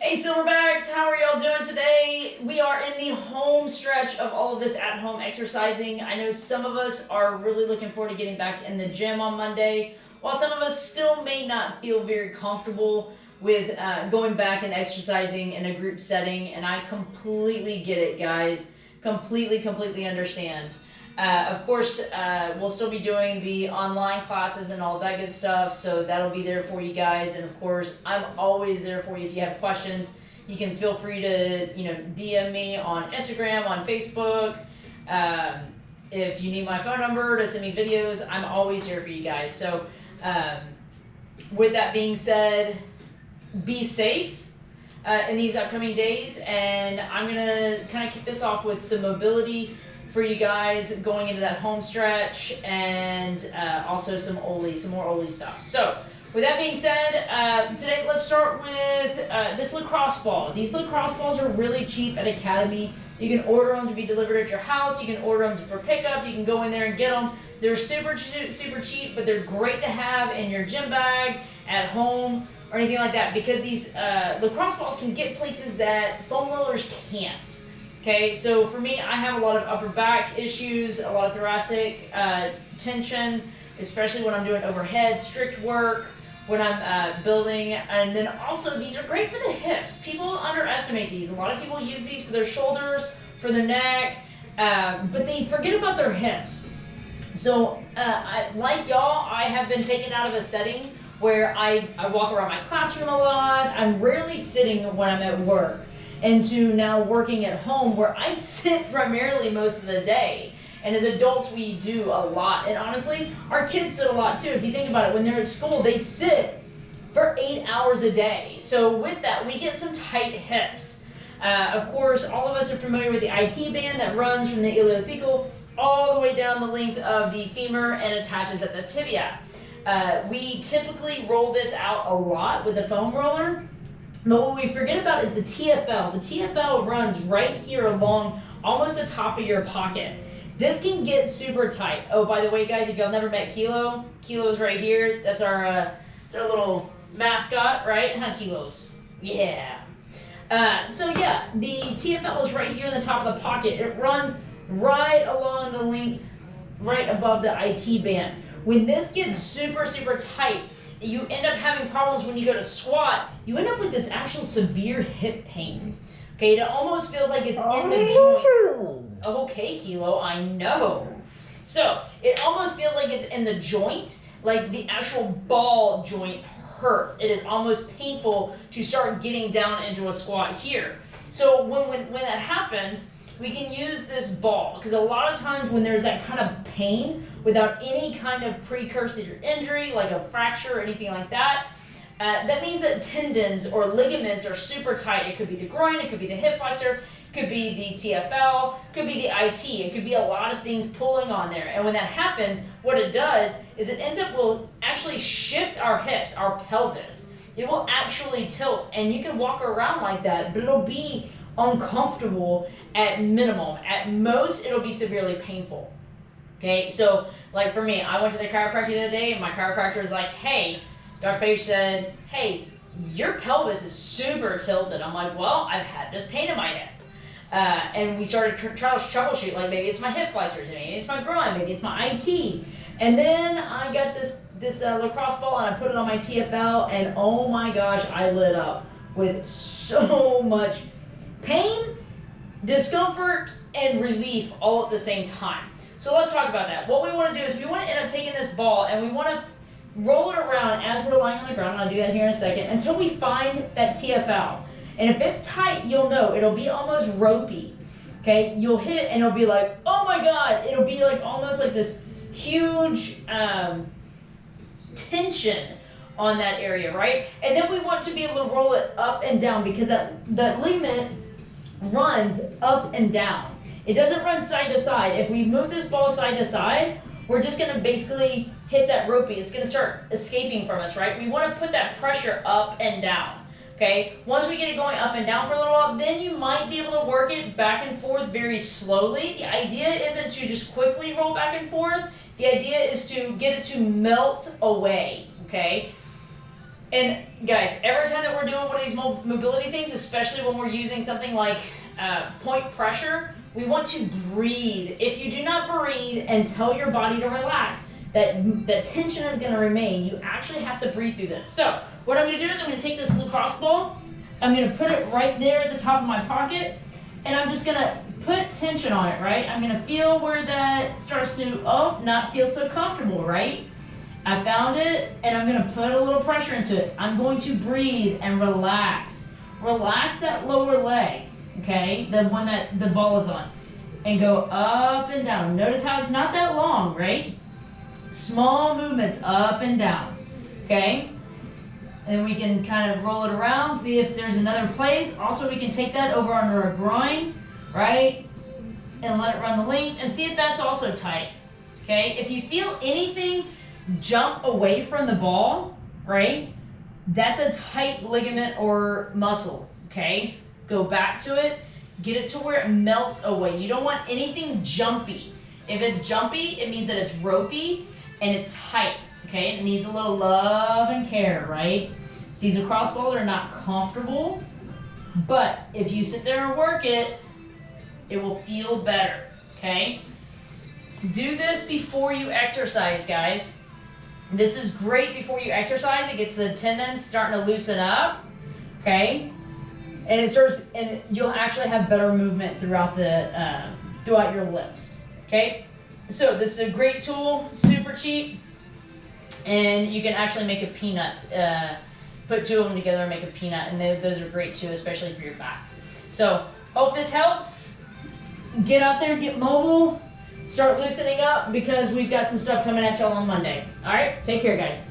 Hey Silverbacks, how are y'all doing today? We are in the home stretch of all of this at-home exercising. I know some of us are really looking forward to getting back in the gym on Monday, while some of us still may not feel very comfortable with going back and exercising in a group setting, and I completely get it, guys. Completely understand. Of course, we'll still be doing the online classes and all that good stuff, so that'll be there for you guys. And of course, I'm always there for you if you have questions. You can feel free to, DM me on Instagram, on Facebook. If you need my phone number to send me videos, I'm always here for you guys. So, with that being said, be safe in these upcoming days, and I'm gonna kind of kick this off with some mobility for you guys going into that home stretch, and also some more Oli stuff. So with that being said, today let's start with this lacrosse ball. These lacrosse balls are really cheap at Academy. You can order them to be delivered at your house. You can order them for pickup. You can go in there and get them. They're super cheap, but they're great to have in your gym bag, at home, or anything like that, because these lacrosse balls can get places that foam rollers can't. Okay, so for me, I have a lot of upper back issues, a lot of thoracic tension, especially when I'm doing overhead strict work, when I'm building, and then also these are great for the hips. People underestimate these. A lot of people use these for their shoulders, for the neck, but they forget about their hips. So like y'all, I have been taken out of a setting where I walk around my classroom a lot. I'm rarely sitting when I'm at work, into now working at home where I sit primarily most of the day. And as adults, we do a lot. And honestly, our kids sit a lot too. If you think about it, when they're at school, they sit for 8 hours a day. So with that, we get some tight hips. Of course, all of us are familiar with the IT band that runs from the iliocecal all the way down the length of the femur and attaches at the tibia. We typically roll this out a lot with a foam roller. But what we forget about is the TFL. The TFL runs right here along almost the top of your pocket. This can get super tight. Oh, by the way, guys, if y'all never met Kilo, Kilo's right here. That's our little mascot, right? Huh, Kilos? Yeah. So yeah, the TFL is right here in the top of the pocket. It runs right along the length, right above the IT band. When this gets super tight, you end up having problems when you go to squat. You end up with this actual severe hip pain. Okay, it almost feels like it's in the joint. Okay, Kilo, I know. So it almost feels like it's in the joint, like the actual ball joint hurts. It is almost painful to start getting down into a squat here. So when that happens, we can use this ball, because a lot of times when there's that kind of pain without any kind of precursor injury, like a fracture or anything like that, that means that tendons or ligaments are super tight. It could be the groin, it could be the hip flexor, it could be the TFL, it could be the IT, it could be a lot of things pulling on there. And when that happens, what it does is it will actually shift our hips, our pelvis. It will actually tilt, and you can walk around like that, but it'll be uncomfortable at minimum. At most, it'll be severely painful. Okay, so like for me, I went to the chiropractor the other day, and my chiropractor was like, hey, Dr. Page said, hey, your pelvis is super tilted. I'm like, well, I've had this pain in my hip. And we started trying to troubleshoot, like maybe it's my hip flexors, maybe it's my groin, maybe it's my IT. And then I got this lacrosse ball, and I put it on my TFL, and oh my gosh, I lit up with so much pain, discomfort, and relief all at the same time. So let's talk about that. What we want to do is we want to end up taking this ball, and we want to roll it around as we're lying on the ground, and I'll do that here in a second, until we find that TFL. And if it's tight, you'll know. It'll be almost ropey. Okay? You'll hit it, and it'll be like, oh my God! It'll be like almost like this huge tension on that area, right? And then we want to be able to roll it up and down, because that ligament runs up and down. It doesn't run side to side. If we move this ball side to side, we're just gonna basically hit that ropey. It's gonna start escaping from us, right? We wanna put that pressure up and down, okay? Once we get it going up and down for a little while, then you might be able to work it back and forth very slowly. The idea isn't to just quickly roll back and forth. The idea is to get it to melt away, okay? And guys, every time that we're doing one of these mobility things, especially when we're using something like point pressure, we want to breathe. If you do not breathe and tell your body to relax, that the tension is going to remain. You actually have to breathe through this. So what I'm going to do is I'm going to take this lacrosse ball, I'm going to put it right there at the top of my pocket, and I'm just going to put tension on it, right? I'm going to feel where that starts to, not feel so comfortable, right? I found it, and I'm going to put a little pressure into it. I'm going to breathe and relax. Relax that lower leg, okay? The one that the ball is on. And go up and down. Notice how it's not that long, right? Small movements up and down, okay? And we can kind of roll it around, see if there's another place. Also, we can take that over under our groin, right? And let it run the length and see if that's also tight, okay? If you feel anything jump away from the ball, right? That's a tight ligament or muscle, okay? Go back to it, get it to where it melts away. You don't want anything jumpy. If it's jumpy, it means that it's ropey and it's tight, okay? It needs a little love and care, right? These lacrosse balls are not comfortable, but if you sit there and work it, it will feel better, okay? Do this before you exercise, guys. This is great before you exercise. It gets the tendons starting to loosen up, okay? And and you'll actually have better movement throughout throughout your lifts, okay? So this is a great tool, super cheap, and you can actually make a peanut. Put two of them together and make a peanut, and those are great too, especially for your back. So hope this helps. Get out there, get mobile. Start loosening up because we've got some stuff coming at y'all on Monday. All right, take care, guys.